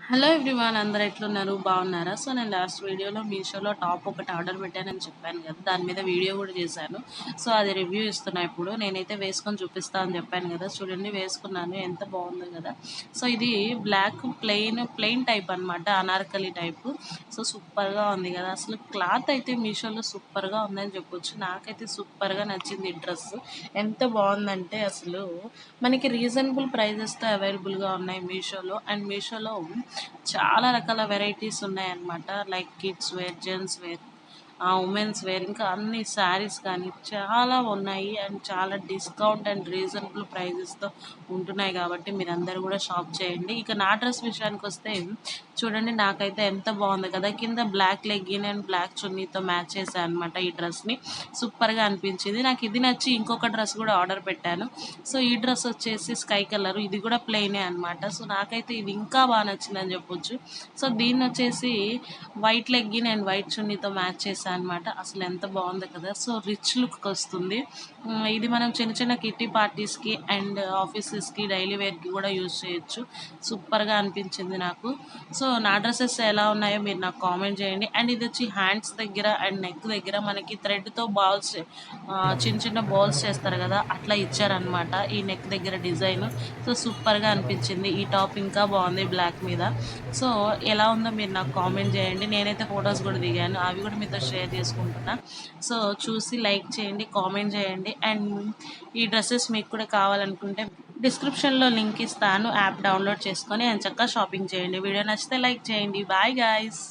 Hello everyone, అందరు ఎట్లున్నారు? బాగున్నారా? సో నేను లాస్ట్ వీడియోలో మీషోలో టాప్ ఒకటి ఆర్డర్ పెట్టానని చెప్పాను కదా, దాని మీద వీడియో కూడా చేశాను. సో అది రివ్యూ ఇస్తున్నా. ఇప్పుడు నేనైతే వేసుకొని చూపిస్తా అని చెప్పాను కదా, చూడండి వేసుకున్నాను, ఎంత బాగుందో కదా. సో ఇది బ్లాక్ ప్లెయిన్ టైప్ అనమాట, అనార్కలి టైప్. సో సూపర్గా ఉంది కదా, అసలు క్లాత్ అయితే మీషోలో సూపర్గా ఉందని చెప్పొచ్చు. నాకైతే సూపర్గా నచ్చింది ఈ డ్రెస్. ఎంత బాగుందంటే అసలు మనకి రీజనబుల్ ప్రైజెస్తో అవైలబుల్గా ఉన్నాయి మీషోలో. అండ్ మీషోలో చాలా రకాల వెరైటీస్ ఉన్నాయన్నమాట. Like kids wear, gents wear, womens wear, ఇంకా అన్ని శారీస్ కానీ చాలా ఉన్నాయి. అండ్ చాలా డిస్కౌంట్ అండ్ రీజనబుల్ ప్రైజెస్తో ఉంటున్నాయి కాబట్టి మీరందరూ కూడా షాప్ చేయండి. ఇక నా డ్రెస్ విషయానికి వస్తే చూడండి, నాకైతే ఎంత బాగుంది కదా. కింద బ్లాక్ లెగ్గిన్ అండ్ బ్లాక్ చున్నీతో మ్యాచ్ చేశాను అనమాట ఈ డ్రెస్ని. సూపర్గా అనిపించింది నాకు. ఇది నచ్చి ఇంకొక డ్రెస్ కూడా ఆర్డర్ పెట్టాను. సో ఈ డ్రెస్ వచ్చేసి స్కై కలర్, ఇది కూడా ప్లెయినే అనమాట. సో నాకైతే ఇది ఇంకా బాగా నచ్చిందని చెప్పొచ్చు. సో దీన్ని వచ్చేసి వైట్ లెగ్గిన్ అండ్ వైట్ చున్నీతో మ్యాచ్ చేశాను అనమాట. అసలు ఎంత బాగుంది కదా. సో రిచ్ లుక్ వస్తుంది. ఇది మనం చిన్న చిన్న కిట్టి పార్టీస్కి అండ్ ఆఫీసెస్కి డైలీ వేర్కి కూడా యూజ్ చేయొచ్చు. సూపర్గా అనిపించింది నాకు. సో నా డ్రెస్సెస్ ఎలా ఉన్నాయో మీరు నాకు కామెంట్ చేయండి. అండ్ ఇది వచ్చి హ్యాండ్స్ దగ్గర అండ్ నెక్ దగ్గర మనకి థ్రెడ్తో బాల్స్, చిన్న చిన్న బాల్స్ చేస్తారు కదా, అట్లా ఇచ్చారనమాట ఈ నెక్ దగ్గర డిజైన్. సో సూపర్గా అనిపించింది. ఈ టాప్ ఇంకా బాగుంది బ్లాక్ మీద. సో ఎలా ఉందో మీరు నాకు కామెంట్ చేయండి. నేనైతే ఫొటోస్ కూడా దిగాను, అవి కూడా మీతో షేర్ చేసుకుంటున్నా. సో చూసి లైక్ చేయండి, కామెంట్ చేయండి. అండ్ ఈ డ్రెస్సెస్ మీకు కూడా కావాలనుకుంటే డిస్క్రిప్షన్లో లింక్ ఇస్తాను, యాప్ డౌన్లోడ్ చేసుకొని చక్కగా షాపింగ్ చేయండి. వీడియో నచ్చితే లైక్ చేయండి. Bye guys.